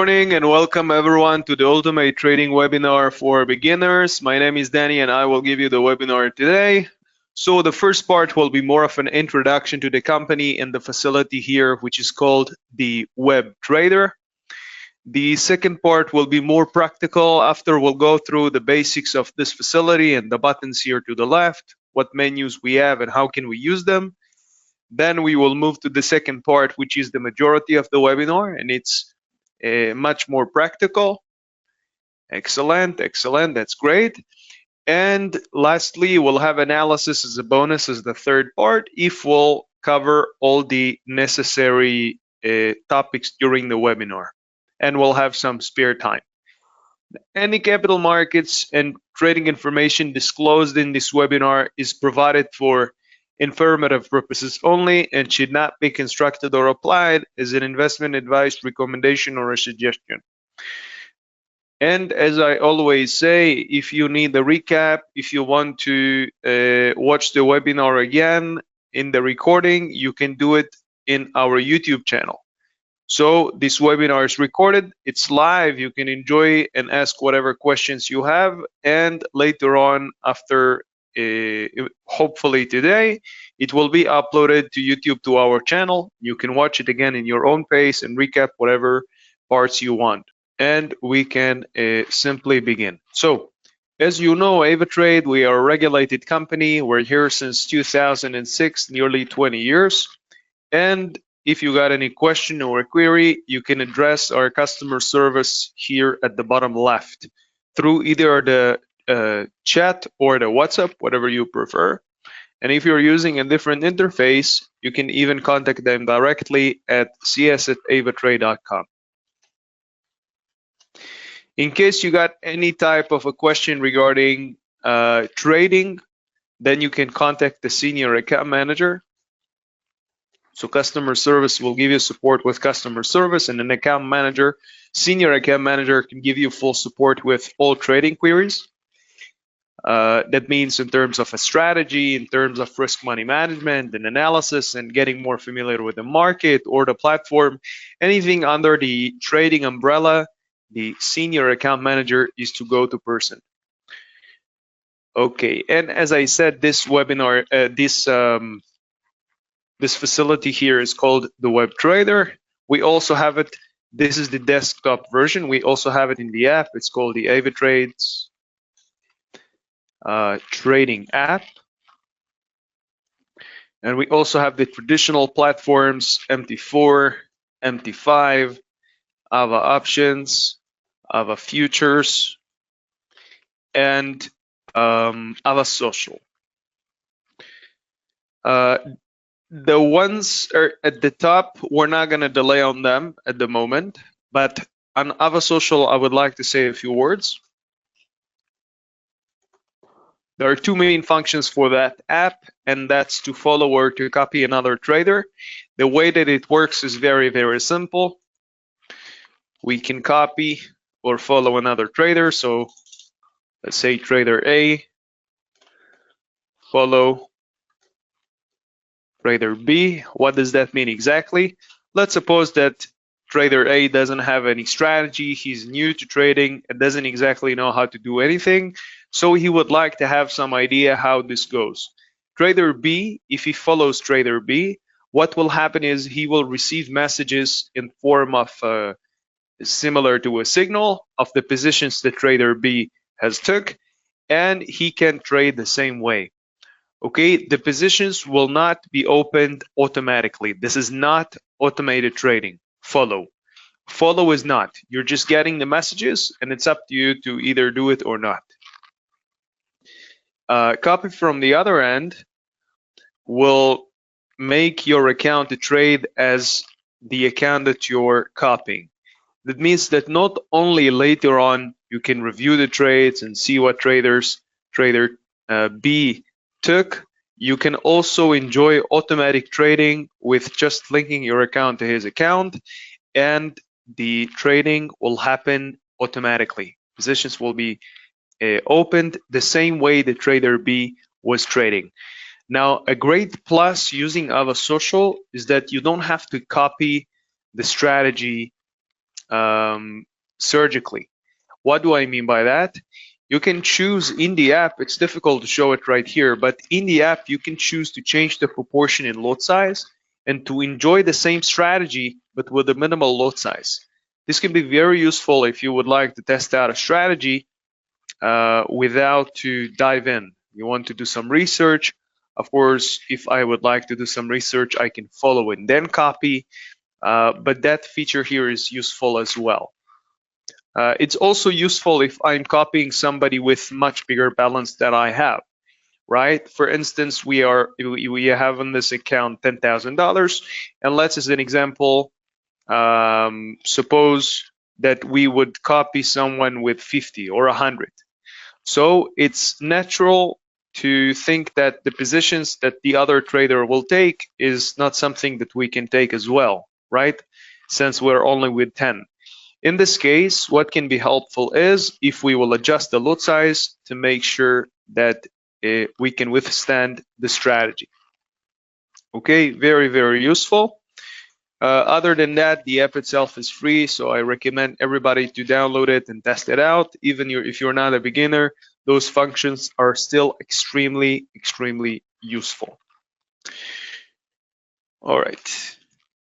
morning and welcome everyone to the Ultimate Trading Webinar for Beginners. My name is Danny and I will give you the webinar today. So the first part will be more of an introduction to the company and the facility here, which is called the Web Trader. The second part will be more practical. After we'll go through the basics of this facility and the buttons here to the left, what menus we have and how can we use them. Then we will move to the second part, which is the majority of the webinar, and it's much more practical. Excellent, that's great. And lastly, we'll have analysis as a bonus as the third part if we'll cover all the necessary topics during the webinar, and we'll have some spare time. Any capital markets and trading information disclosed in this webinar is provided for informative purposes only and should not be constructed or applied as an investment advice, recommendation, or a suggestion. And as I always say, if you need a recap, if you want to watch the webinar again in the recording, you can do it in our YouTube channel. So this webinar is recorded, it's live, you can enjoy and ask whatever questions you have, and later on, after hopefully today, it will be uploaded to YouTube to our channel. You can watch it again in your own pace and recap whatever parts you want. And we can simply begin. So, as you know, AvaTrade, we are a regulated company. We're here since 2006, nearly 20 years. And if you got any question or a query, you can address our customer service here at the bottom left through either the chat or the WhatsApp, whatever you prefer. And if you're using a different interface, you can even contact them directly at cs@avatrade.com. In case you got any type of a question regarding trading, then you can contact the senior account manager. So customer service will give you support with customer service, and an account manager, senior account manager, can give you full support with all trading queries. That means in terms of a strategy, in terms of risk money management and analysis and getting more familiar with the market or the platform, anything under the trading umbrella, the senior account manager is to go to person. Okay, and as I said, this webinar, this facility here is called the Web Trader. We also have it, this is the desktop version. We also have it in the app. It's called the AvaTrades trading app. And we also have the traditional platforms, MT4, MT5, AVA options, AVA futures, and AVA social. The ones are at the top, we're not going to delay on them at the moment, but on AVA social, I would like to say a few words. There are two main functions for that app, and that's to follow or to copy another trader. The way that it works is very, very simple. We can copy or follow another trader. So let's say trader A, follow trader B. What does that mean exactly? Let's suppose that trader A doesn't have any strategy. He's new to trading and doesn't exactly know how to do anything. So he would like to have some idea how this goes. Trader B, if he follows trader B, what will happen is he will receive messages in form of similar to a signal of the positions that trader B has took, and he can trade the same way. Okay, the positions will not be opened automatically. This is not automated trading. Follow is not. You're just getting the messages, and it's up to you to either do it or not. Copy from the other end will make your account to trade as the account that you're copying. That means that not only later on you can review the trades and see what trader B took, you can also enjoy automatic trading with just linking your account to his account, and the trading will happen automatically. Positions will be opened the same way the trader B was trading. Now, a great plus using AVA Social is that you don't have to copy the strategy surgically. What do I mean by that? You can choose in the app, it's difficult to show it right here, but in the app you can choose to change the proportion in lot size and to enjoy the same strategy but with a minimal lot size. This can be very useful if you would like to test out a strategy without to dive in. You want to do some research. Of course, if I would like to do some research, I can follow and then copy, but that feature here is useful as well. It's also useful if I'm copying somebody with much bigger balance than I have, right? For instance, we have on this account $10,000, and let's as an example, suppose that we would copy someone with 50 or 100. So it's natural to think that the positions that the other trader will take is not something that we can take as well, right? Since we're only with 10. In this case, what can be helpful is if we will adjust the lot size to make sure that we can withstand the strategy. Okay, very, very useful. Other than that, the app itself is free, so I recommend everybody to download it and test it out. Even if you're not a beginner, those functions are still extremely, extremely useful. All right.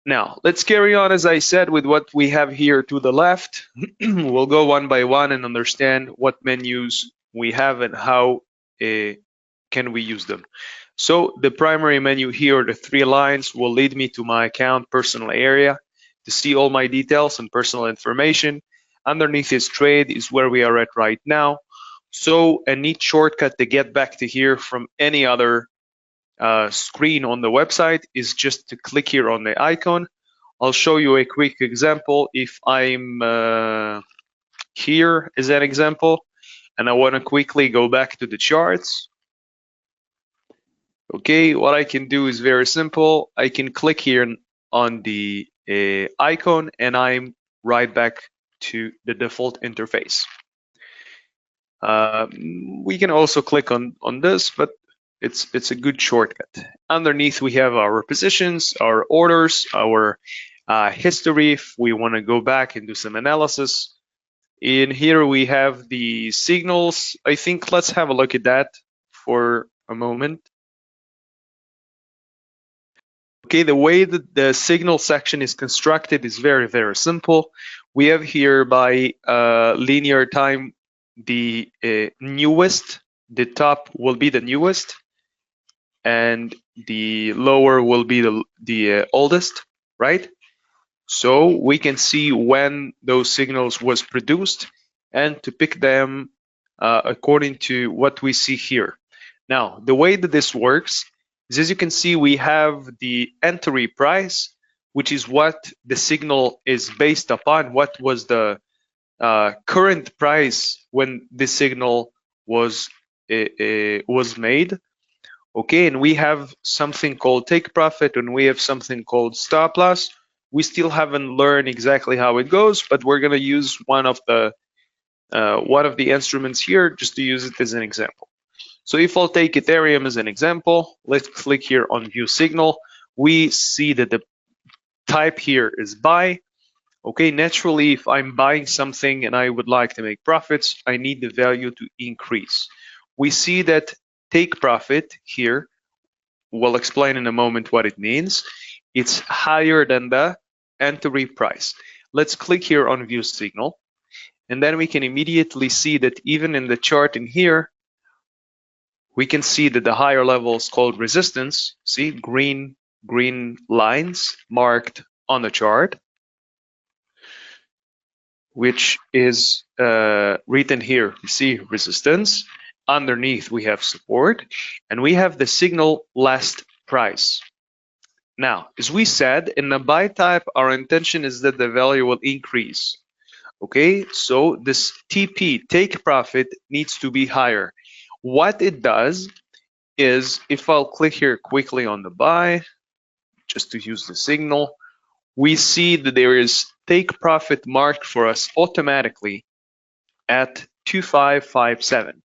Now, let's carry on, as I said, with what we have here to the left. We'll go one by one and understand what menus we have and how can we use them. So the primary menu here, the 3 lines, will lead me to my account personal area to see all my details and personal information. Underneath is trade is where we are at right now. So a neat shortcut to get back to here from any other screen on the website is just to click here on the icon. I'll show you a quick example. If I'm here as an example, and I want to quickly go back to the charts. Okay, what I can do is very simple. I can click here on the icon and I'm right back to the default interface. We can also click on this, but it's a good shortcut. Underneath we have our positions, our orders, our history if we want to go back and do some analysis. In here we have the signals. I think let's have a look at that for a moment. Okay, the way that the signal section is constructed is very, very simple. We have here by linear time the newest, the top will be the newest, and the lower will be the oldest, right? So we can see when those signals was produced and to pick them according to what we see here. Now, the way that this works is, as you can see, we have the entry price, which is what the signal is based upon. What was the current price when this signal was made? Okay, and we have something called take profit, and we have something called stop loss. We still haven't learned exactly how it goes, but we're going to use one of the instruments here just to use it as an example. So if I'll take Ethereum as an example, let's click here on view signal. We see that the type here is buy. Okay, naturally, if I'm buying something and I would like to make profits, I need the value to increase. We see that take profit here, we'll explain in a moment what it means. It's higher than the entry price. Let's click here on view signal, and then we can immediately see that even in the chart in here, we can see that the higher level is called resistance. See, green lines marked on the chart, which is written here. You see resistance. Underneath we have support, and we have the signal last price. Now, as we said, in the buy type, our intention is that the value will increase. Okay, so this TP, take profit, needs to be higher. What it does is, if I'll click here quickly on the buy, just to use the signal, we see that there is take profit marked for us automatically at 2557,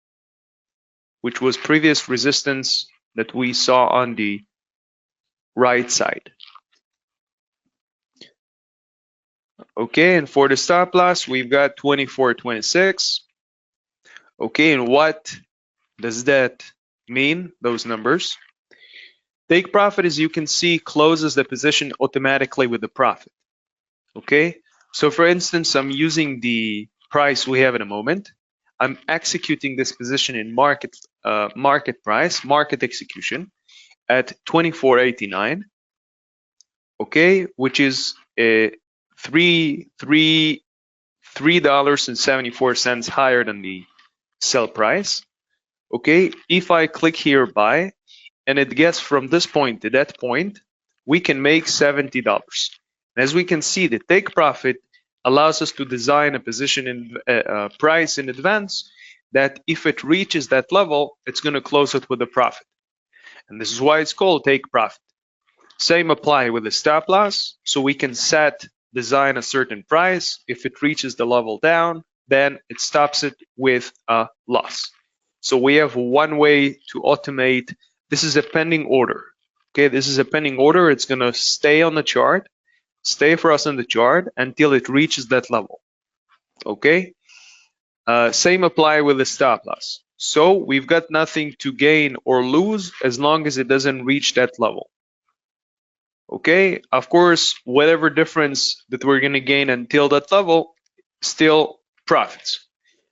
which was previous resistance that we saw on the right side. Okay, and for the stop loss, we've got 24.26. Okay, and what does that mean, those numbers? Take profit, as you can see, closes the position automatically with the profit. Okay, so for instance, I'm using the price we have in a moment. I'm executing this position in market price, market execution at 24.89. Okay, which is $3.74 higher than the sell price. Okay, if I click here buy and it gets from this point to that point, we can make $70. As we can see, the take profit allows us to design a position in price in advance that if it reaches that level, it's going to close it with a profit. And this is why it's called take profit. Same apply with the stop loss. So we can design a certain price. If it reaches the level down, then it stops it with a loss. So we have one way to automate. This is a pending order. Okay, this is a pending order. It's going to stay on the chart, stay for us on the chart until it reaches that level. Okay, same apply with the stop loss. So we've got nothing to gain or lose as long as it doesn't reach that level. Okay, of course, whatever difference that we're going to gain until that level, still profits.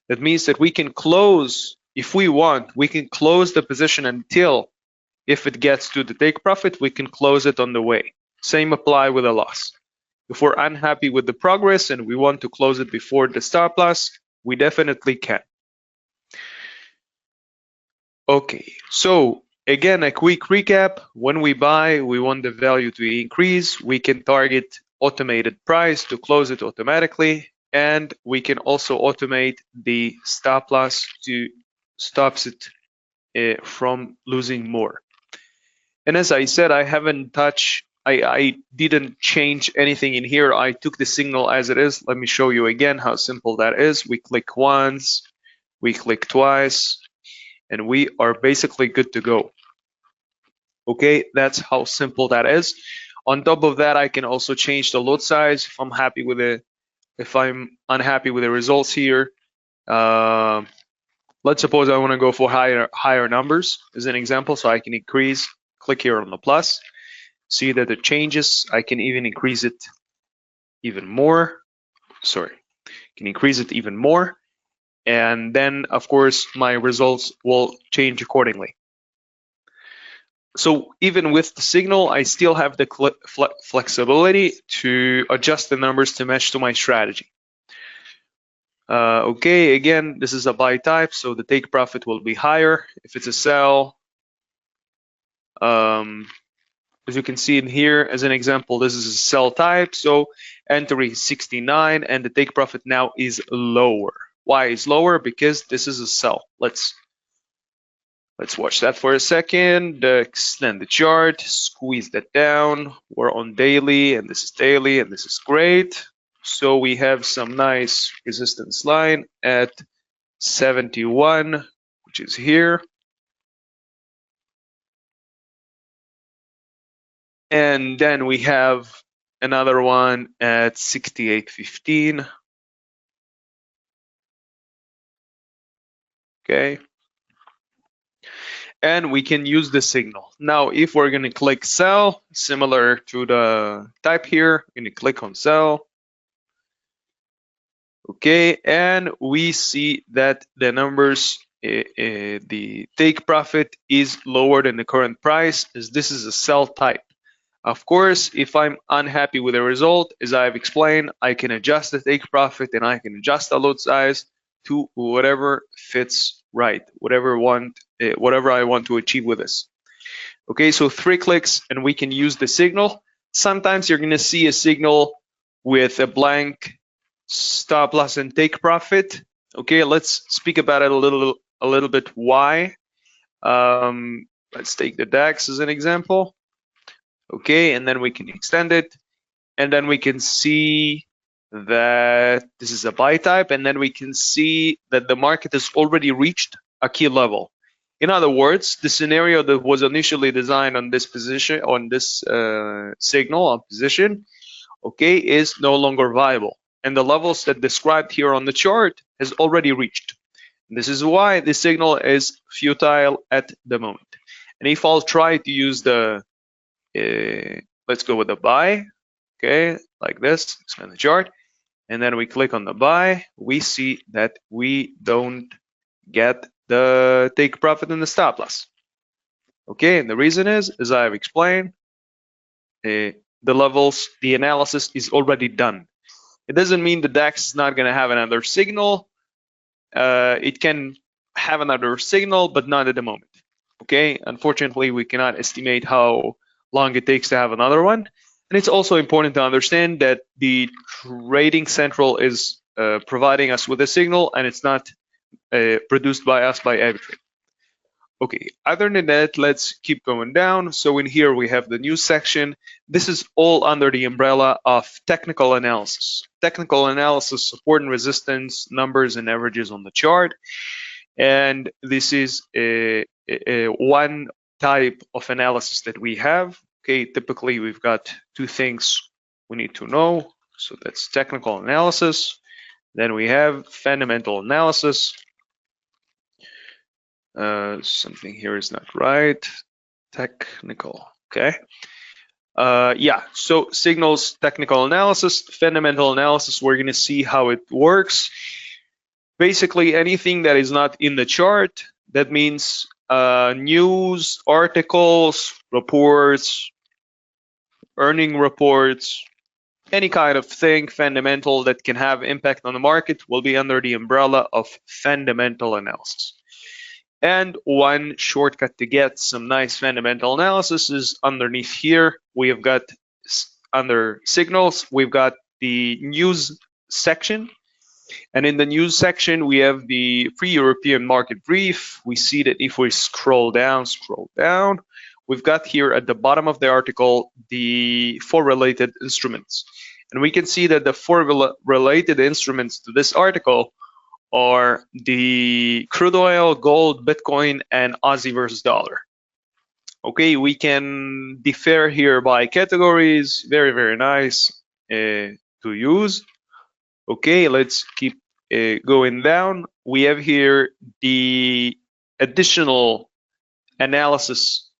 That means that we can close, if we want, we can close the position until, if it gets to the take profit, we can close it on the way. Same apply with a loss. If we're unhappy with the progress and we want to close it before the stop loss, we definitely can. Okay, so again, a quick recap. When we buy, we want the value to increase. We can target automated price to close it automatically. And we can also automate the stop loss to stops it from losing more. And as I said, I haven't touched, I didn't change anything in here. I took the signal as it is. Let me show you again how simple that is. We click once, we click twice, and we are basically good to go. Okay, that's how simple that is. On top of that, I can also change the lot size if I'm happy with it. If I'm unhappy with the results here, let's suppose I want to go for higher numbers as an example, so I can increase. Click here on the plus. See that it changes. I can even increase it even more. Sorry, can increase it even more, and then of course my results will change accordingly. So even with the signal, I still have the flexibility to adjust the numbers to match to my strategy. Okay, again, this is a buy type, so the take profit will be higher. If it's a sell, as you can see in here, as an example, this is a sell type, so entry 69, and the take profit now is lower. Why is lower? Because this is a sell. Let's watch that for a second. Extend the chart, squeeze that down. We're on daily, and this is daily, and this is great. So we have some nice resistance line at 71, which is here. And then we have another one at 68.15. Okay. And we can use the signal. Now, if we're going to click sell, similar to the type here, we're going to click on sell. Okay, and we see that the numbers, the take profit is lower than the current price, as this is a sell type. Of course, if I'm unhappy with the result, as I've explained, I can adjust the take profit and I can adjust the lot size to whatever fits right, whatever I want to achieve with this. Okay, so 3 clicks and we can use the signal. Sometimes you're going to see a signal with a blank stop loss and take profit. Okay, let's speak about it a little bit. Why? Let's take the DAX as an example. Okay, and then we can extend it, and then we can see that this is a buy type, and then we can see that the market has already reached a key level. In other words, the scenario that was initially designed on this position, on this signal on position, okay, is no longer viable. And the levels that described here on the chart has already reached. This is why the signal is futile at the moment. And if I'll try to use the, let's go with the buy, okay, like this, expand the chart, and then we click on the buy, we see that we don't get the take profit and the stop loss. Okay, and the reason is, as I've explained, the levels, the analysis is already done. It doesn't mean the DAX is not going to have another signal. It can have another signal, but not at the moment. Okay, unfortunately, we cannot estimate how long it takes to have another one. And it's also important to understand that the trading central is providing us with a signal, and it's not produced by us by arbitrage. Okay, other than that, let's keep going down. So in here we have the news section. This is all under the umbrella of technical analysis. Technical analysis, support and resistance, numbers and averages on the chart. And this is one type of analysis that we have. Okay, typically we've got two things we need to know. So that's technical analysis. Then we have fundamental analysis. Something here is not right. Technical, okay. Yeah, so signals, technical analysis, fundamental analysis, we're gonna see how it works. Basically, anything that is not in the chart, that means news, articles, reports, earning reports, any kind of thing fundamental that can have impact on the market will be under the umbrella of fundamental analysis. And one shortcut to get some nice fundamental analysis is underneath here. We have got under signals, we've got the news section. And in the news section, we have the free European market brief. We see that if we scroll down, we've got here at the bottom of the article, the 4 related instruments. And we can see that the 4 related instruments to this article are the crude oil, gold, Bitcoin, and Aussie versus dollar. Okay, we can differ here by categories. Very, very nice to use. Okay, let's keep going down. We have here the additional analysis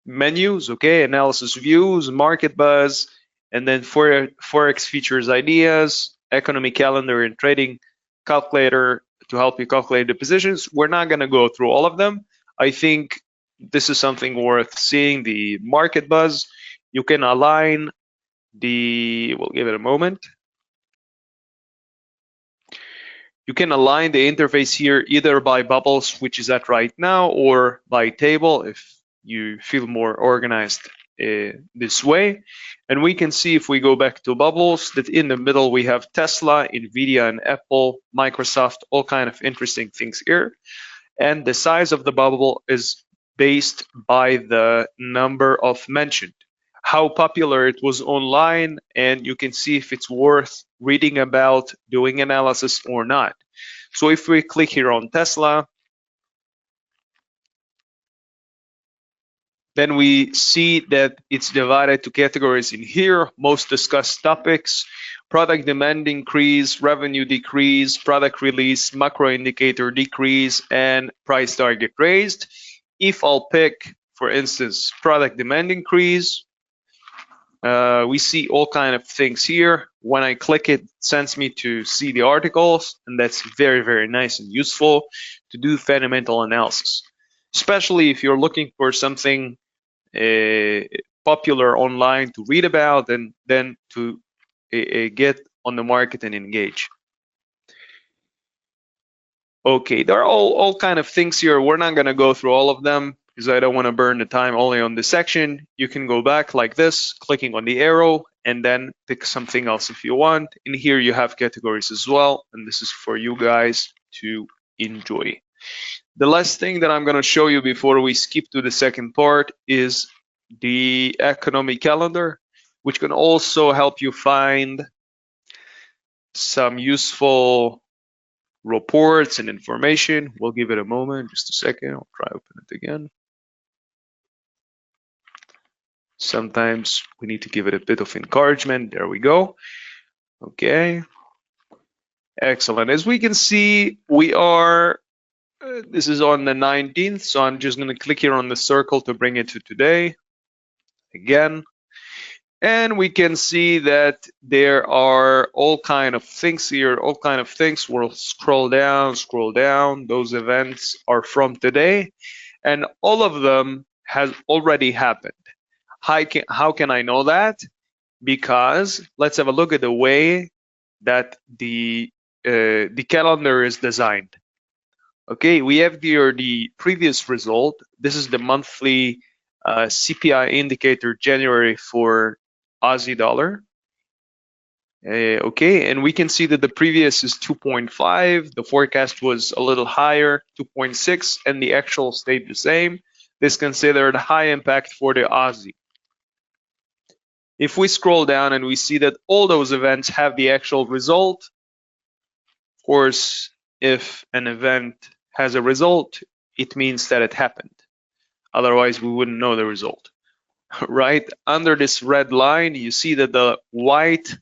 menus, okay, analysis views, market buzz, and then Forex features ideas, economic calendar and trading calculator to help you calculate the positions. We're not going to go through all of them. I think this is something worth seeing. The market buzz, you can align we'll give it a moment. You can align the interface here either by bubbles, which is at right now, or by table if you feel more organized this way. And we can see if we go back to bubbles that in the middle we have Tesla, Nvidia, and Apple, Microsoft, all kind of interesting things here. And the size of the bubble is based by the number of mentioned, how popular it was online, and you can see if it's worth reading about, doing analysis or not. So if we click here on Tesla, then we see that it's divided to categories in here, most discussed topics, product demand increase, revenue decrease, product release, macro indicator decrease, and price target raised. If I'll pick, for instance, product demand increase, we see all kind of things here. When I click it, it sends me to see the articles, and that's very, very nice and useful to do fundamental analysis, especially if you're looking for something popular online to read about and then to get on the market and engage. Okay, there are all kind of things here. We're not going to go through all of them because I don't want to burn the time only on this section. You can go back like this, clicking on the arrow, and then pick something else if you want. In here you have categories as well, and this is for you guys to enjoy. The last thing that I'm going to show you before we skip to the second part is the economic calendar, which can also help you find some useful reports and information. We'll give it a moment, just a second. I'll try to open it again. Sometimes we need to give it a bit of encouragement. There we go. Okay. Excellent. As we can see, we are, this is on the 19th, so I'm just going to click here on the circle to bring it to today. Again. And we can see that there are all kind of things here, all kind of things. We'll scroll down. Those events are from today, and all of them has already happened. How can I know that? Because let's have a look at the way that the calendar is designed. Okay, we have here the previous result. This is the monthly CPI indicator January for Aussie dollar. Okay, and we can see that the previous is 2.5, the forecast was a little higher, 2.6, and the actual stayed the same. This is considered high impact for the Aussie. If we scroll down and we see that all those events have the actual result, of course, if an event has a result, it means that it happened. Otherwise, we wouldn't know the result. Right? Under this red line, you see that the white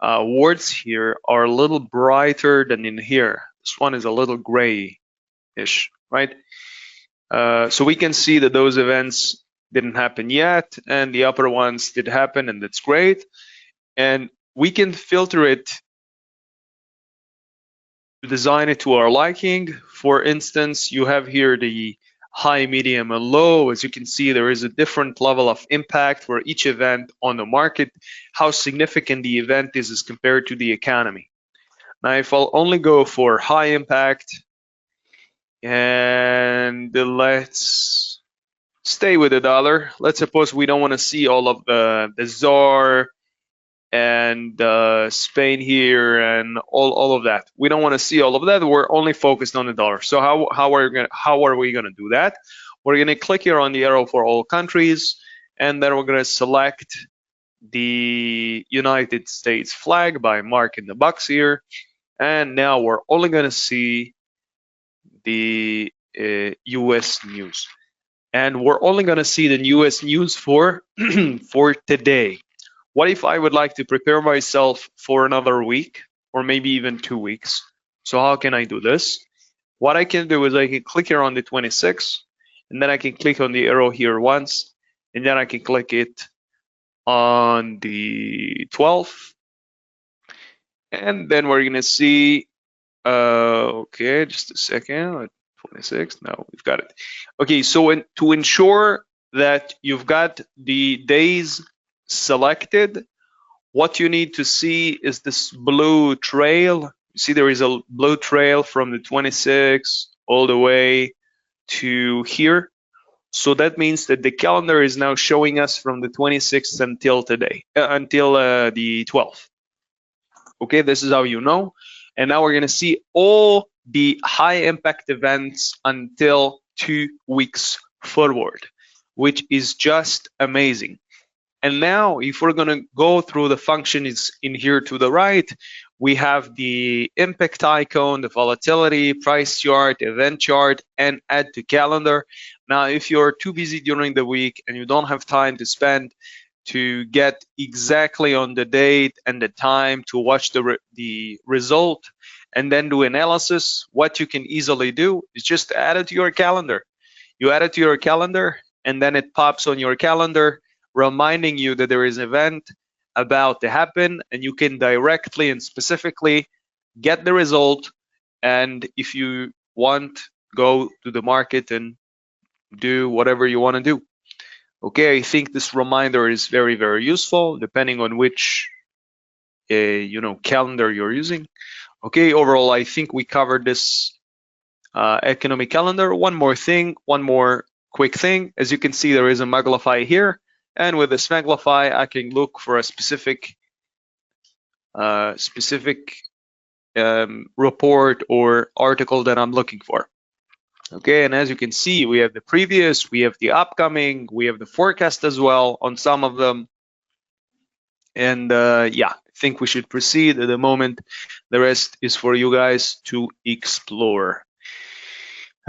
words here are a little brighter than in here. This one is a little grayish, right? So we can see that those events didn't happen yet, and the upper ones did happen, and that's great. And we can filter it to design it to our liking. For instance, you have here the high, medium, and low. As you can see, there is a different level of impact for each event on the market, how significant the event is as compared to the economy. Now, if I'll only go for high impact, and let's stay with the dollar. Let's suppose we don't want to see all of the ZAR and Spain here and all of that. We don't want to see all of that. We're only focused on the dollar. So how are we gonna do that? We're gonna click here on the arrow for all countries, and then we're gonna select the United States flag by marking the box here. And now we're only gonna see the US news. And we're only gonna see the US news for for today. What if I would like to prepare myself for another week or maybe even 2 weeks? So how can I do this? What I can do is I can click here on the 26th, and then I can click on the arrow here once, and then I can click it on the 12th. And then we're gonna see, okay, just a second, 26, no, we've got it. Okay, so to ensure that you've got the days selected, what you need to see is this blue trail. You see there is a blue trail from the 26th all the way to here. So that means that the calendar is now showing us from the 26th until today, until the 12th. Okay, this is how you know. And now we're gonna see all the high impact events until 2 weeks forward, which is just amazing. And now if we're gonna go through the functions in here to the right, we have the impact icon, the volatility, price chart, event chart, and add to calendar. Now, if you're too busy during the week and you don't have time to spend to get exactly on the date and the time to watch the result and then do analysis, what you can easily do is just add it to your calendar. You add it to your calendar, and then it pops on your calendar, reminding you that there is an event about to happen, and you can directly and specifically get the result. And if you want, go to the market and do whatever you want to do. Okay, I think this reminder is very, very useful depending on which calendar you're using. Okay, overall, I think we covered this economic calendar. One more quick thing. As you can see, there is a magnify here, and with this magnify, I can look for a specific report or article that I'm looking for. Okay, and as you can see, we have the previous, we have the upcoming, we have the forecast as well on some of them. And yeah, I think we should proceed at the moment. The rest is for you guys to explore.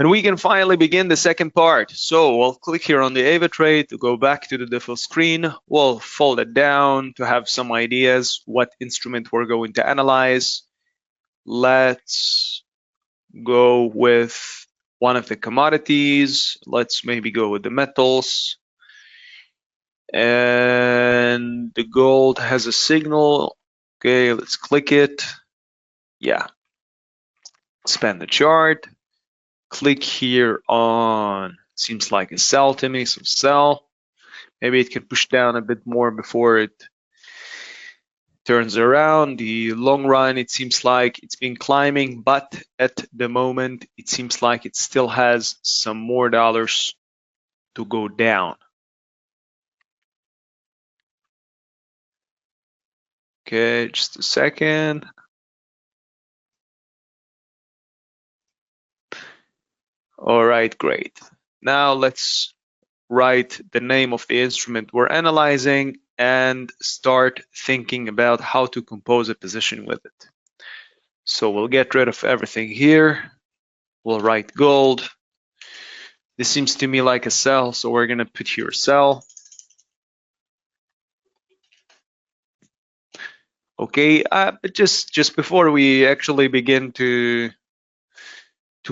And we can finally begin the second part. So we'll click here on the AVA trade to go back to the default screen. We'll fold it down to have some ideas what instrument we're going to analyze. Let's go with one of the commodities. Let's maybe go with the metals. And the gold has a signal. Okay, let's click it. Yeah. Expand the chart. Click here on, seems like a sell to me, so sell. Maybe it can push down a bit more before it turns around. The long run, it seems like it's been climbing, but at the moment, it seems like it still has some more dollars to go down. Okay, just a second. All right, great. Now let's write the name of the instrument we're analyzing and start thinking about how to compose a position with it. So we'll get rid of everything here. We'll write gold. This seems to me like a sell, so we're gonna put here sell. Okay, but just before we actually begin to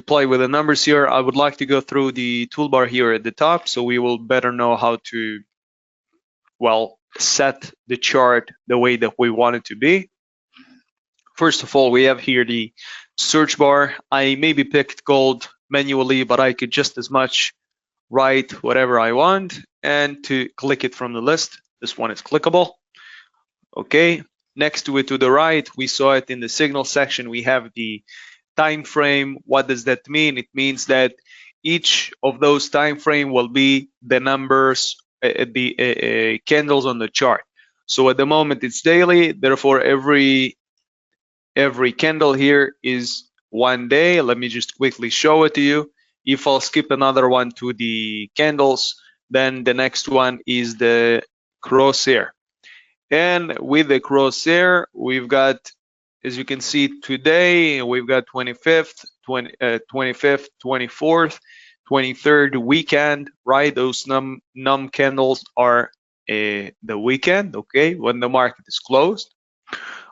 play with the numbers here, I would like to go through the toolbar here at the top so we will better know how to, well, set the chart the way that we want it to be. First of all, we have here the search bar. I maybe picked gold manually, but I could just as much write whatever I want and to click it from the list. This one is clickable. Okay, next to it to the right, we saw it in the signal section. We have the time frame. What does that mean? It means that each of those time frame will be the numbers, the candles on the chart. So at the moment it's daily, therefore every candle here is 1 day. Let me just quickly show it to you. If I'll skip another one to the candles, then the next one is the crosshair. And with the crosshair, we've got, as you can see today, we've got 25th, 25th, 24th, 23rd weekend, right? Those num candles are the weekend, okay, when the market is closed.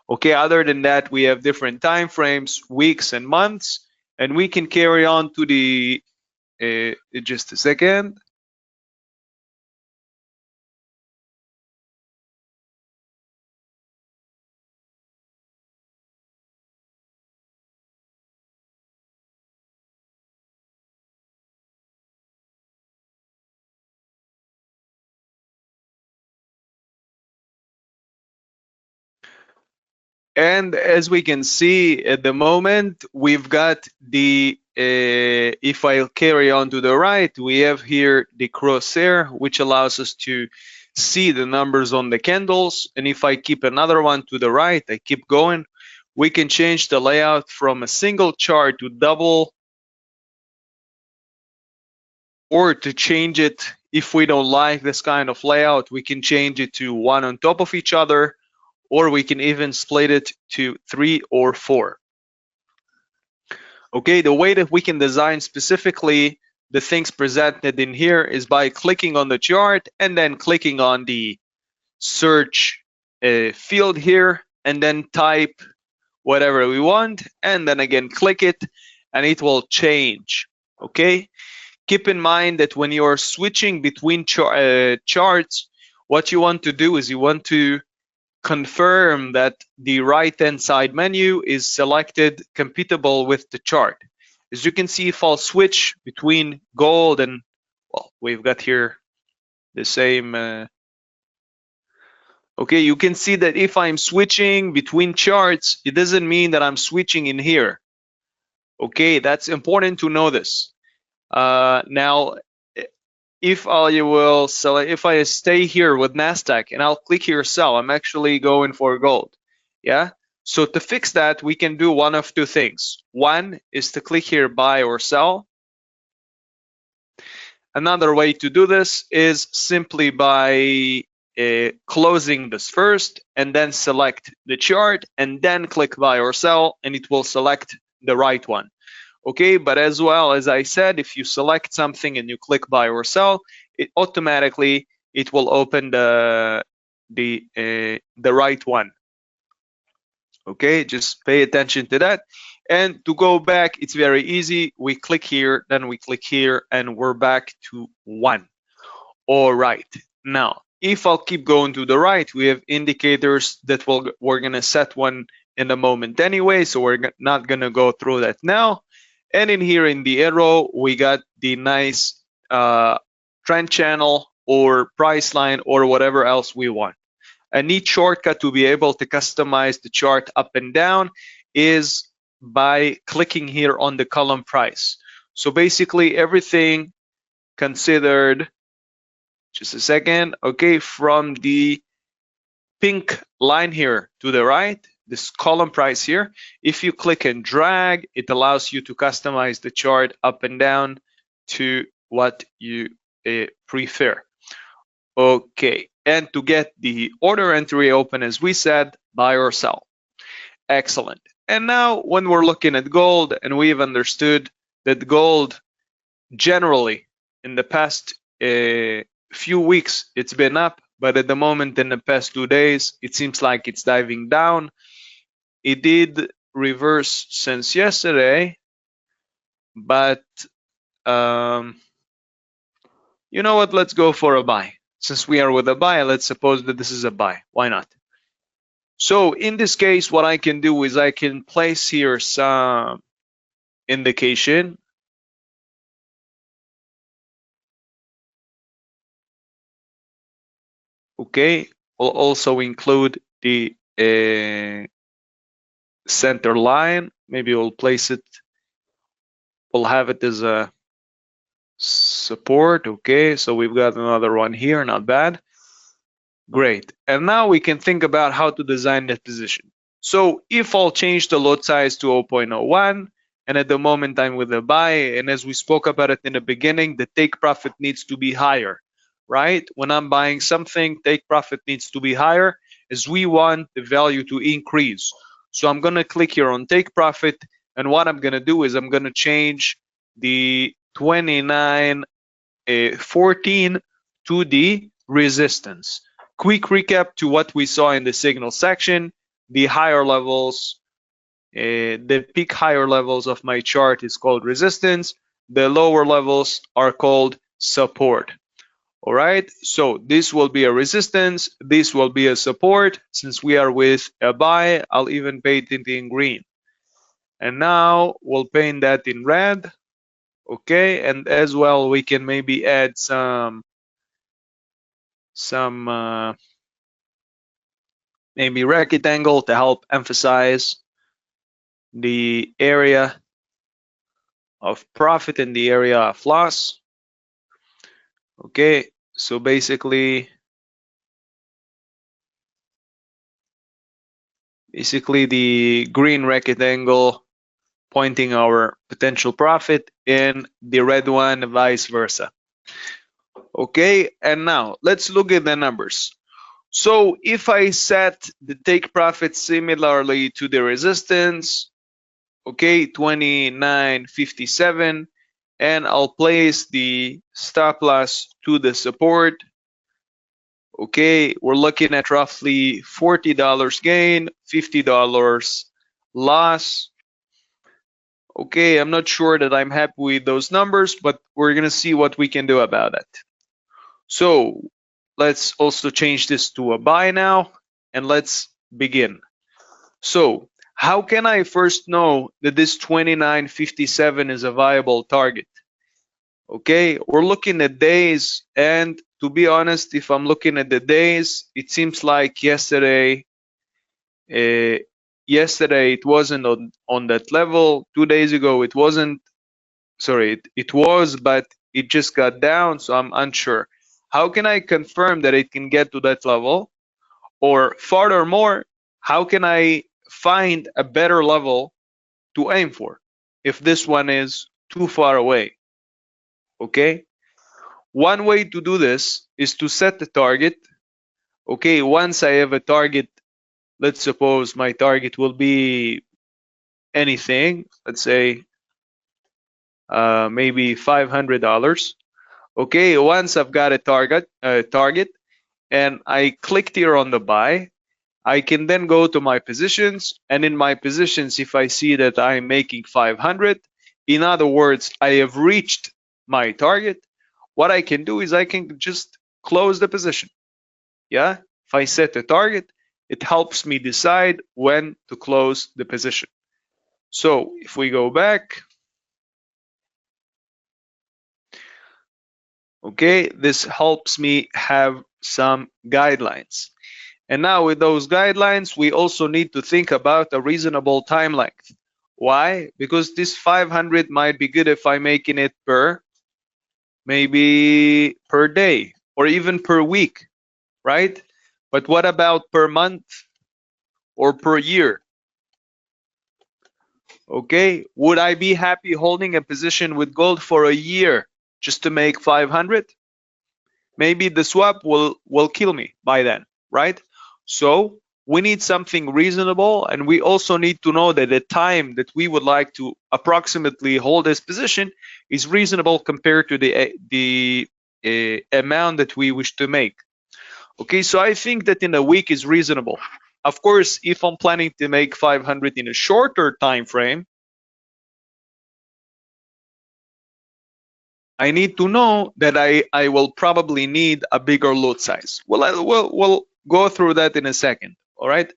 Okay, other than that, we have different time frames, weeks and months, and we can carry on to the, just a second. And as we can see at the moment, we've got the, if I carry on to the right, we have here the crosshair, which allows us to see the numbers on the candles. And if I keep another one to the right, I keep going, we can change the layout from a single chart to double, or to change it, if we don't like this kind of layout, we can change it to one on top of each other, or we can even split it to 3 or 4. Okay, the way that we can design specifically the things presented in here is by clicking on the chart and then clicking on the search field here and then type whatever we want and then again click it and it will change. Okay, keep in mind that when you're switching between charts, what you want to do is you want to confirm that the right hand side menu is selected compatible with the chart. As you can see, if I'll switch between gold and, well, we've got here the same, okay, you can see that if I'm switching between charts, it doesn't mean that I'm switching in here. Okay, that's important to know this. Now, if I stay here with Nasdaq and I'll click here sell, I'm actually going for gold. Yeah. So to fix that, we can do one of two things. One is to click here buy or sell. Another way to do this is simply by closing this first and then select the chart and then click buy or sell, and it will select the right one. Okay, but as well as I said, if you select something and you click buy or sell, it automatically it will open the right one. Okay, just pay attention to that. And to go back, it's very easy. We click here, then we click here, and we're back to 1. All right. Now, if I'll keep going to the right, we have indicators that we're going to set one in a moment anyway, so we're not going to go through that now. And in here in the arrow, we got the nice trend channel or price line or whatever else we want. A neat shortcut to be able to customize the chart up and down is by clicking here on the column price. So basically everything considered, just a second, okay, from the pink line here to the right, this column price here, if you click and drag, it allows you to customize the chart up and down to what you prefer. Okay, and to get the order entry open, as we said, buy or sell. Excellent. And now when we're looking at gold, and we've understood that gold generally in the past few weeks it's been up, but at the moment in the past 2 days it seems like it's diving down. It did reverse since yesterday, but you know what, let's go for a buy. Since we are with a buy, let's suppose that this is a buy. Why not? So in this case, what I can do is I can place here some indication. Okay, we'll also include the center line. Maybe we'll place it, we'll have it as a support. Okay, so we've got another one here, not bad. Great. And now we can think about how to design that position. So if I'll change the lot size to 0.01, and at the moment I'm with a buy, and as we spoke about it in the beginning, the take profit needs to be higher, right? When I'm buying something, take profit needs to be higher as we want the value to increase. So I'm gonna click here on take profit, and what I'm gonna do is I'm gonna change the 29.14 to the resistance. Quick recap to what we saw in the signal section. The higher levels, the peak higher levels of my chart is called resistance. The lower levels are called support. All right, so this will be a resistance, this will be a support. Since we are with a buy, I'll even paint it in green. And now we'll paint that in red. Okay, and as well we can maybe add some maybe rectangle to help emphasize the area of profit and the area of loss. Okay, so basically the green rectangle pointing our potential profit and the red one vice versa. Okay, and now let's look at the numbers. So if I set the take profit similarly to the resistance, okay, 29.57, and I'll place the stop loss to the support. Okay, we're looking at roughly $40 gain, $50 loss. Okay, I'm not sure that I'm happy with those numbers, but we're gonna see what we can do about it. So let's also change this to a buy now, and let's begin. So how can I first know that this 29.57 is a viable target? Okay, we're looking at days, and to be honest, if I'm looking at the days, it seems like yesterday it wasn't on that level. 2 days ago it wasn't. Sorry, it was, but it just got down, so I'm unsure. How can I confirm that it can get to that level? Or furthermore, how can I find a better level to aim for if this one is too far away? Okay, one way to do this is to set the target. Okay, once I have a target, let's suppose my target will be anything, let's say maybe $500. Okay, once I've got a target, and I clicked here on the buy, I can then go to my positions, and in my positions, if I see that I'm making 500, in other words, I have reached my target, what I can do is I can just close the position. Yeah, if I set a target, it helps me decide when to close the position. So if we go back, okay, this helps me have some guidelines. And now with those guidelines, we also need to think about a reasonable time length. Why? Because this 500 might be good if I'm making it maybe per day or even per week, right? But what about per month or per year? Okay, would I be happy holding a position with gold for a year just to make 500? Maybe the swap will kill me by then, right? So we need something reasonable, and we also need to know that the time that we would like to approximately hold this position is reasonable compared to the amount that we wish to make. Okay, so I think that in a week is reasonable. Of course, if I'm planning to make 500 in a shorter time frame, I need to know that I will probably need a bigger lot size. Well, we'll go through that in a second. All right.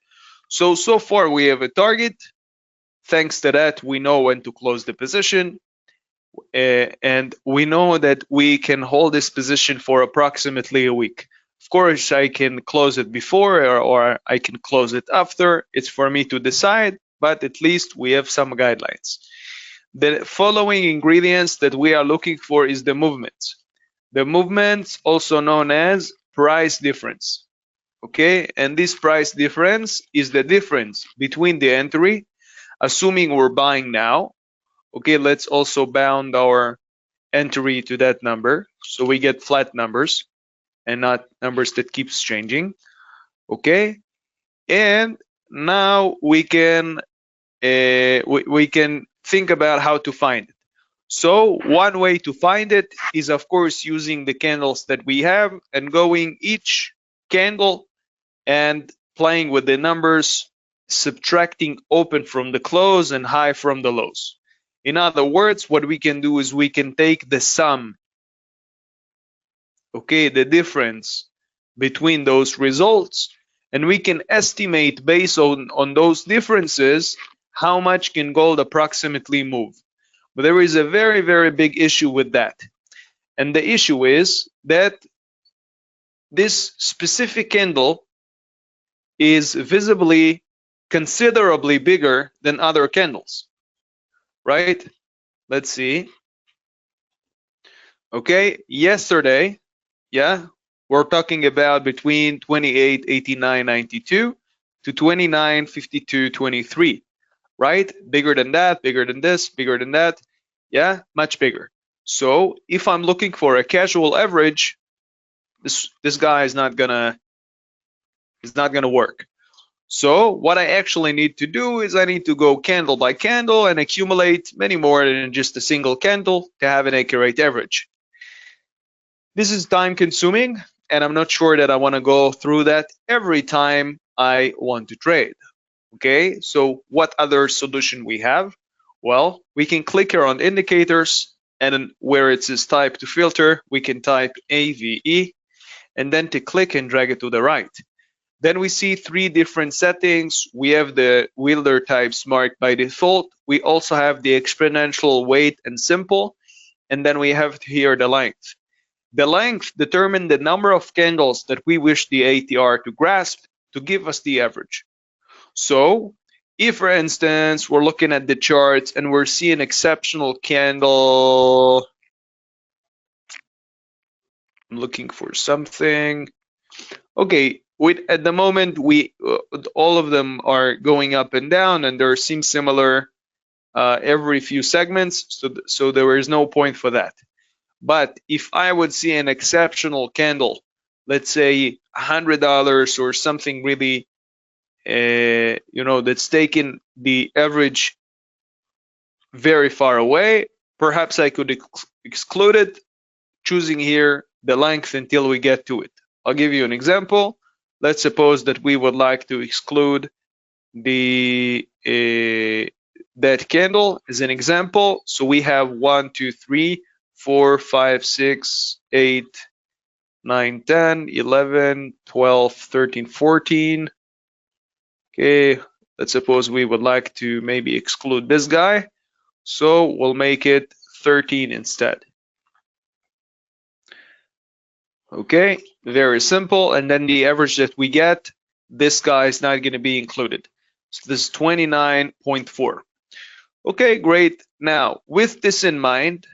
So far we have a target. Thanks to that, we know when to close the position. And we know that we can hold this position for approximately a week. Of course, I can close it before or I can close it after. It's for me to decide, but at least we have some guidelines. The following ingredients that we are looking for is the movement. The movement, also known as price difference. Okay, and this price difference is the difference between the entry, assuming we're buying now. Okay, let's also bound our entry to that number so we get flat numbers and not numbers that keeps changing. Okay, and now we can think about how to find it. So one way to find it is, of course, using the candles that we have and going each candle and playing with the numbers, subtracting open from the close and high from the lows. In other words, what we can do is we can take the sum, okay, the difference between those results, and we can estimate based on those differences how much can gold approximately move. But there is a very, very big issue with that. And the issue is that this specific candle is visibly considerably bigger than other candles, right? Let's see. Okay, yesterday, yeah, we're talking about between 28.89.92 to 29.52.23, right? Bigger than that, bigger than this, bigger than that, yeah, much bigger. So if I'm looking for a casual average, this guy is not gonna work. So what I actually need to do is I need to go candle by candle and accumulate many more than just a single candle to have an accurate average. This is time consuming, and I'm not sure that I want to go through that every time I want to trade. Okay, so what other solution we have? Well, we can click here on indicators, and where it says type to filter, we can type AVE, and then to click and drag it to the right. Then we see three different settings. We have the Wilder types marked by default. We also have the exponential, weight, and simple. And then we have here the length. The length determines the number of candles that we wish the ATR to grasp to give us the average. So if, for instance, we're looking at the charts and we're seeing exceptional candle, I'm looking for something. Okay, at the moment, all of them are going up and down, and they seem similar every few segments, so there is no point for that. But if I would see an exceptional candle, let's say $100 or something really, that's taking the average very far away, Perhaps I could exclude it, choosing here the length until we get to it. I'll give you an example. Let's suppose that we would like to exclude the that candle as an example. So we have 1, 2, 3, 4, 5, 6, 8, 9, 10, 11, 12, 13, 14. Okay, let's suppose we would like to maybe exclude this guy. So we'll make it 13 instead. Okay, very simple. And then the average that we get, this guy is not going to be included. So this is 29.4. Okay, great. Now, with this in mind,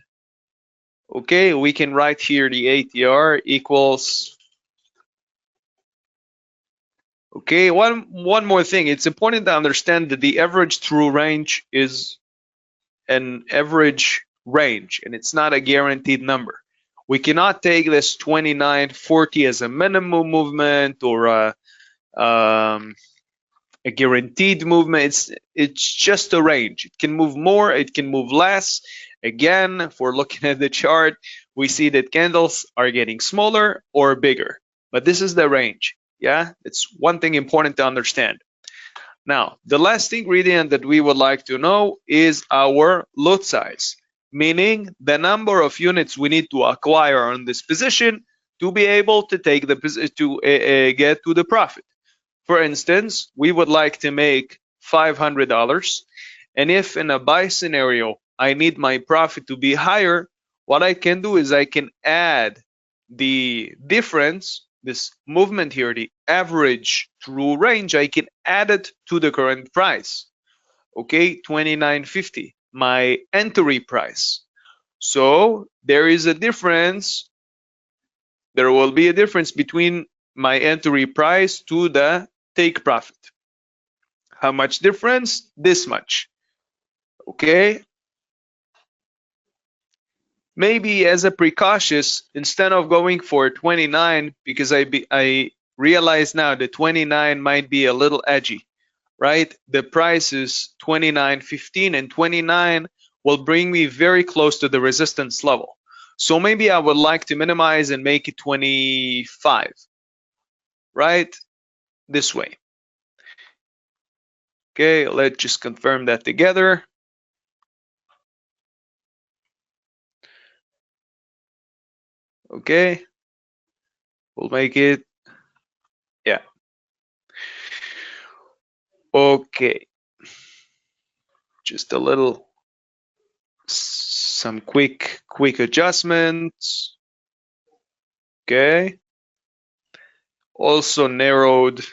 okay, we can write here the ATR equals. Okay, one more thing. It's important to understand that the average true range is an average range, and it's not a guaranteed number. We cannot take this 29.40 as a minimum movement or a guaranteed movement. It's just a range. It can move more, it can move less. Again, if we're looking at the chart, we see that candles are getting smaller or bigger, but this is the range. Yeah, it's one thing important to understand. Now, the last ingredient that we would like to know is our lot size, meaning the number of units we need to acquire on this position to be able to take the to get to the profit. For instance, we would like to make $500, and if in a buy scenario I need my profit to be higher, what I can do is I can add the difference, this movement here, the average true range, I can add it to the current price. Okay, 29.50, my entry price. So there is a difference. There will be a difference between my entry price to the take profit. How much difference? This much. Okay. Maybe as a precautious, instead of going for 29, because I realize now that 29 might be a little edgy, right? The price is 29.15, and 29 will bring me very close to the resistance level. So maybe I would like to minimize and make it 25, right? This way. Okay, let's just confirm that together. Okay, we'll make it, yeah. Okay, just a little, some quick adjustments. Okay, I also narrowed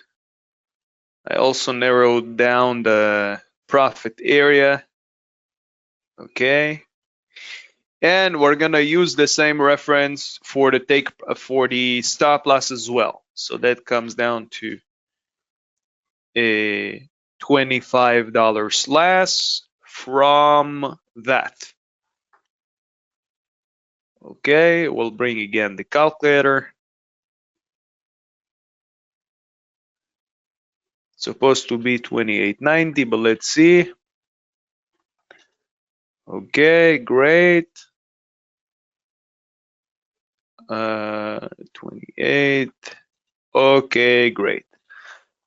down the profit area. Okay, and we're gonna use the same reference for the stop loss as well. So that comes down to a $25 less from that. Okay, we'll bring again the calculator. It's supposed to be 28.90, but let's see. Okay, great. 28. Okay, great.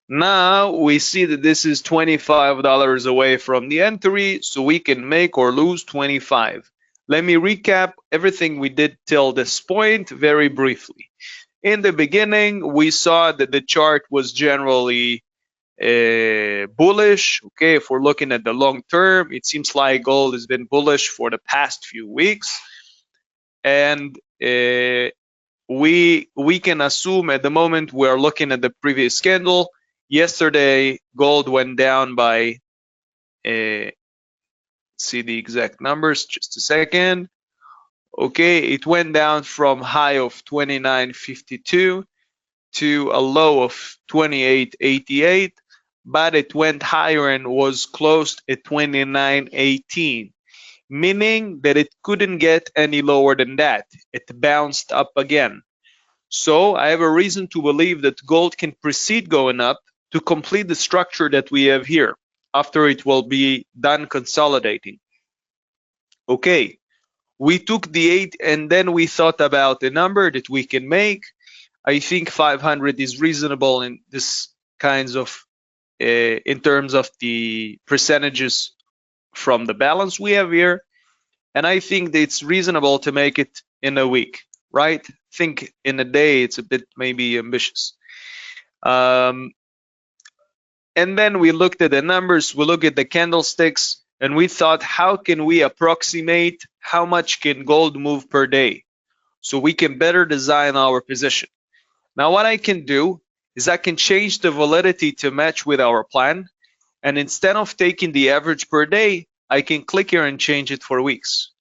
Now we see that this is $25 away from the entry, so we can make or lose 25. Let me recap everything we did till this point very briefly. In the beginning, we saw that the chart was generally bullish. Okay, if we're looking at the long term, it seems like gold has been bullish for the past few weeks, and we can assume at the moment we are looking at the previous candle. Yesterday, gold went down by, see the exact numbers, just a second. Okay, it went down from high of 29.52 to a low of 28.88, but it went higher and was closed at 29.18, meaning that it couldn't get any lower than that. It bounced up again. So I have a reason to believe that gold can proceed going up to complete the structure that we have here after it will be done consolidating. Okay, We took the 8 and then we thought about the number that we can make. I think 500 is reasonable in this kinds of in terms of the percentages from the balance we have here. And I think that it's reasonable to make it in a week, right? Think in a day, it's a bit maybe ambitious. And then we looked at the numbers, we looked at the candlesticks, and we thought, how can we approximate how much can gold move per day so we can better design our position? Now, what I can do is I can change the validity to match with our plan. And instead of taking the average per day, I can click here and change it for weeks.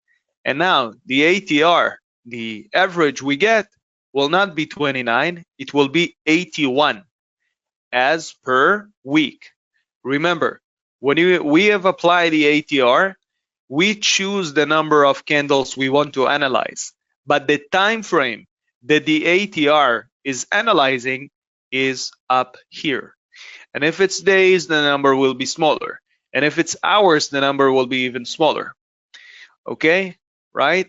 And now the ATR, the average we get, will not be 29, it will be 81 as per week. Remember, when we have applied the ATR, we choose the number of candles we want to analyze. But the time frame that the ATR is analyzing is up here. And if it's days, the number will be smaller. And if it's hours, the number will be even smaller. Okay, right?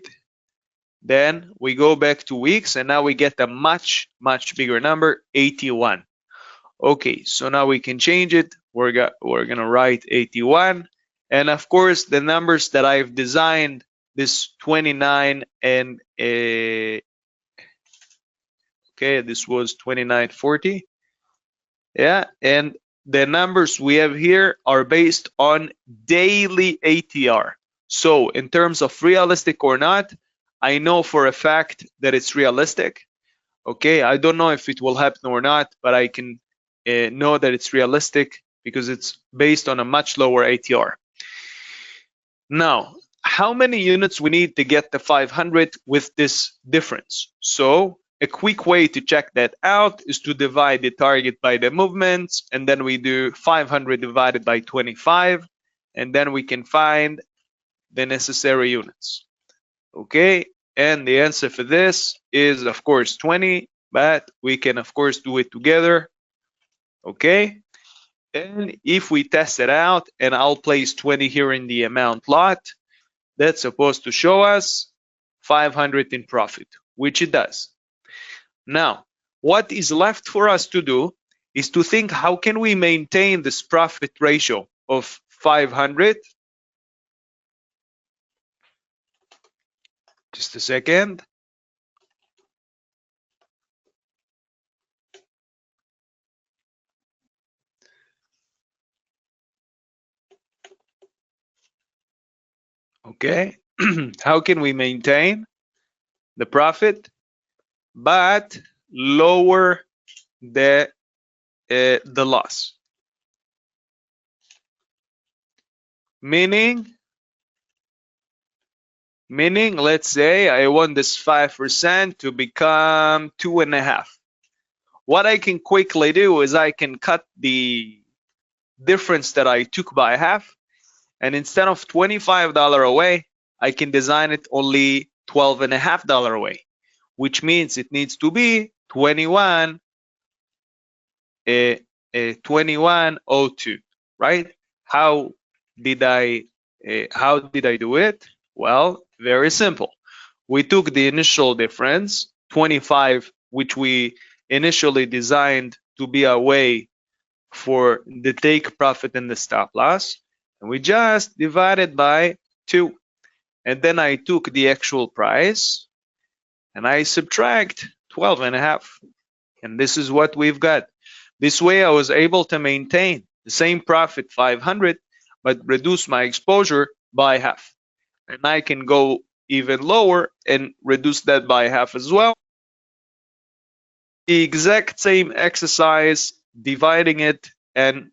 Then we go back to weeks, and now we get a much bigger number, 81. Okay, so now we can change it. We're gonna write 81. And of course, the numbers that I've designed, this 29 and okay, this was 29.40. Yeah, and the numbers we have here are based on daily ATR. So in terms of realistic or not, I know for a fact that it's realistic. Okay, I don't know if it will happen or not, but I can know that it's realistic because it's based on a much lower ATR. Now, how many units we need to get the 500 with this difference? So a quick way to check that out is to divide the target by the movements, and then we do 500 divided by 25, and then we can find the necessary units. Okay, and the answer for this is of course 20, but we can of course do it together. Okay, and if we test it out, and I'll place 20 here in the amount lot, that's supposed to show us 500 in profit, which it does. Now, what is left for us to do is to think, how can we maintain this profit ratio of 500? Just a second. Okay, how can we maintain the profit but lower the loss? Meaning, let's say I want this 5% to become 2.5. What I can quickly do is I can cut the difference that I took by half, and instead of $25 away, I can design it only $12.50 away, which means it needs to be 21.02, right? How did I do it? Well, very simple. We took the initial difference, 25, which we initially designed to be a way for the take profit and the stop loss, and we just divided by 2. And then I took the actual price and I subtract 12.5, and this is what we've got. This way I was able to maintain the same profit, 500, but reduce my exposure by half. And I can go even lower and reduce that by half as well. The exact same exercise, dividing it and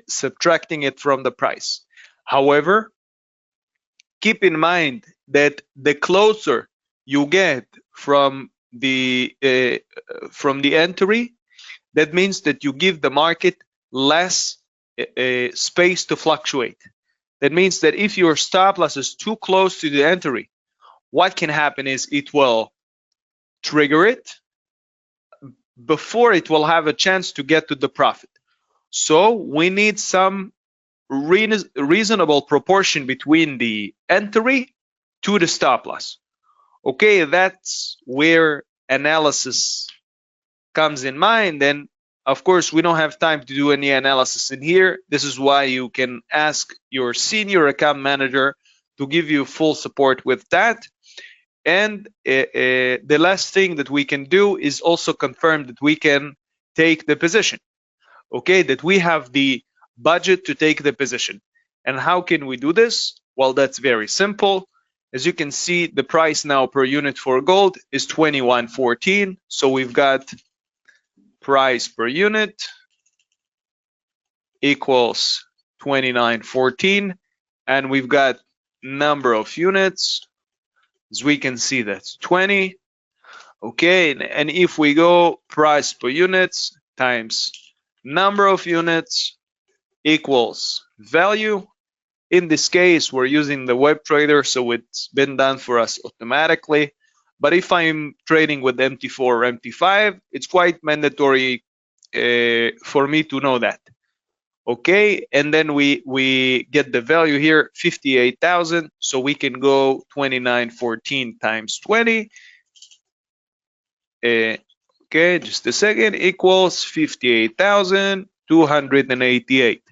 subtracting it from the price. However, keep in mind that the closer you get from the entry, that means that you give the market less space to fluctuate. That means that if your stop loss is too close to the entry, what can happen is it will trigger it before it will have a chance to get to the profit. So we need some reasonable proportion between the entry to the stop loss. Okay, that's where analysis comes in mind. And of course, we don't have time to do any analysis in here. This is why you can ask your senior account manager to give you full support with that. And the last thing that we can do is also confirm that we can take the position. Okay, that we have the budget to take the position. And how can we do this? Well, that's very simple. As you can see, the price now per unit for gold is 21.14. So we've got price per unit equals 29.14, and we've got number of units. As we can see, that's 20. Okay, and if we go price per units times number of units equals value. In this case, we're using the web trader, so it's been done for us automatically. But if I'm trading with MT4 or MT5, it's quite mandatory for me to know that. Okay, and then we get the value here, 58,000. So we can go 29.14 times 20. Okay, just a second, equals 58,288.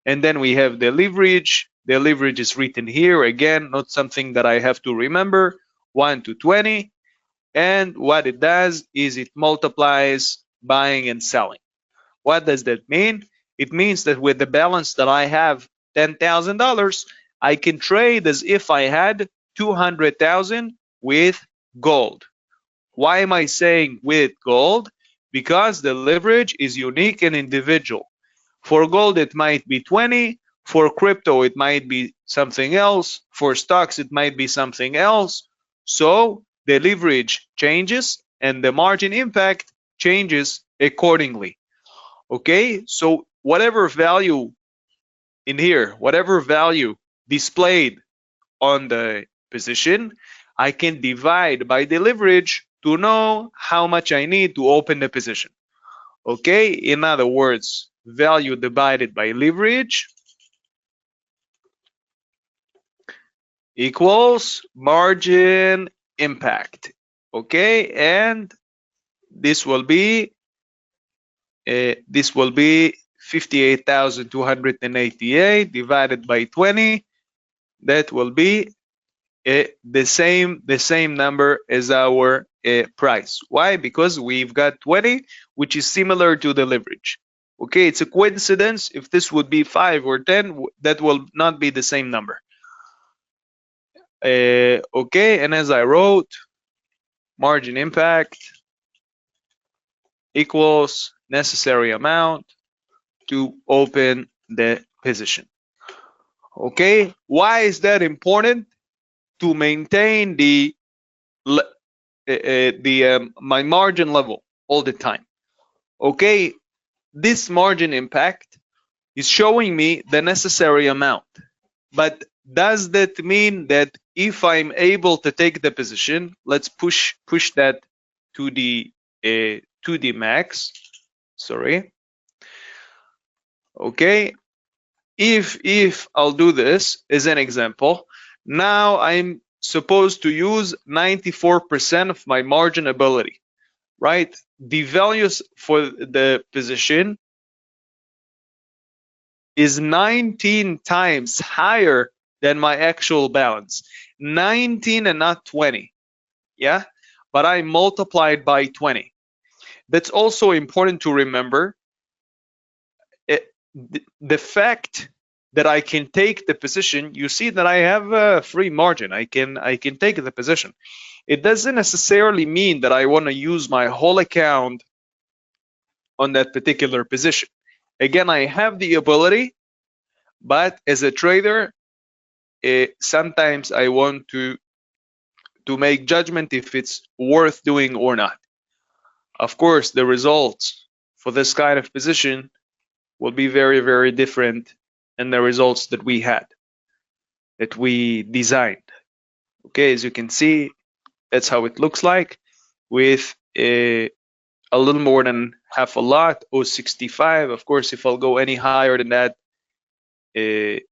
And then we have the leverage. The leverage is written here. Again, not something that I have to remember. 1 to 20. And what it does is it multiplies buying and selling. What does that mean? It means that with the balance that I have, $10,000, I can trade as if I had 200,000 with gold. Why am I saying with gold? Because the leverage is unique and individual. For gold, it might be 20. For crypto, it might be something else. For stocks, it might be something else. So the leverage changes and the margin impact changes accordingly. Okay, so whatever value in here, whatever value displayed on the position, I can divide by the leverage to know how much I need to open the position. Okay, in other words, value divided by leverage equals margin impact. Okay, and this will be 58,288 divided by 20. That will be the same number as our price. Why? Because we've got 20, which is similar to the leverage. Okay, it's a coincidence. If this would be 5 or 10, that will not be the same number. Okay, and as I wrote, margin impact equals necessary amount to open the position. Okay, why is that important? To maintain my margin level all the time. Okay, this margin impact is showing me the necessary amount. But does that mean that if I'm able to take the position, let's push that to the max. Sorry. Okay, if I'll do this as an example, now I'm supposed to use 94% of my margin ability, right? The values for the position is 19 times higher than my actual balance. 19 and not 20, yeah? But I multiplied by 20. That's also important to remember. The fact that I can take the position, you see that I have a free margin. I can take the position. It doesn't necessarily mean that I want to use my whole account on that particular position. Again, I have the ability, but as a trader, sometimes I want to make judgment if it's worth doing or not. Of course, the results for this kind of position will be very, very different than the results that we had, that we designed. Okay, as you can see, that's how it looks like with a little more than half a lot, 0.65. Of course, if I'll go any higher than that, this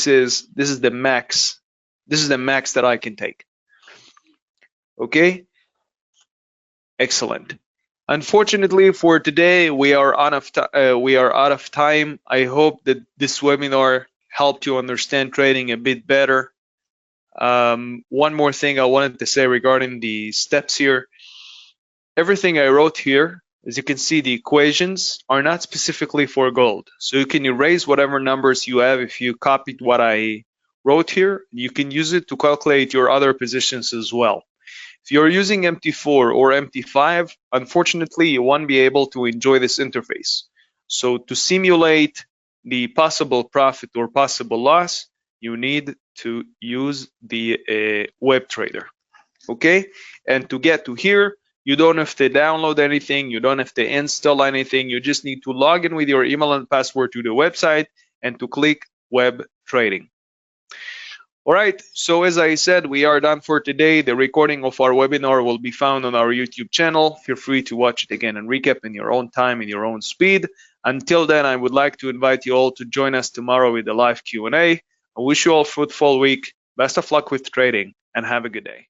is the max This is the max that I can take. Okay, excellent. Unfortunately for today, we are out of time. I hope that this webinar helped you understand trading a bit better. One more thing I wanted to say regarding the steps here. Everything I wrote here, as you can see, the equations are not specifically for gold. So you can erase whatever numbers you have if you copied what I wrote here. You can use it to calculate your other positions as well. If you're using MT4 or MT5, unfortunately, you won't be able to enjoy this interface. So to simulate the possible profit or possible loss, you need to use the web trader. Okay, and to get to here, you don't have to download anything, you don't have to install anything, you just need to log in with your email and password to the website and to click web trading. All right, so as I said, we are done for today. The recording of our webinar will be found on our YouTube channel. Feel free to watch it again and recap in your own time, in your own speed. Until then, I would like to invite you all to join us tomorrow with the live Q&A. I wish you all a fruitful week. Best of luck with trading and have a good day.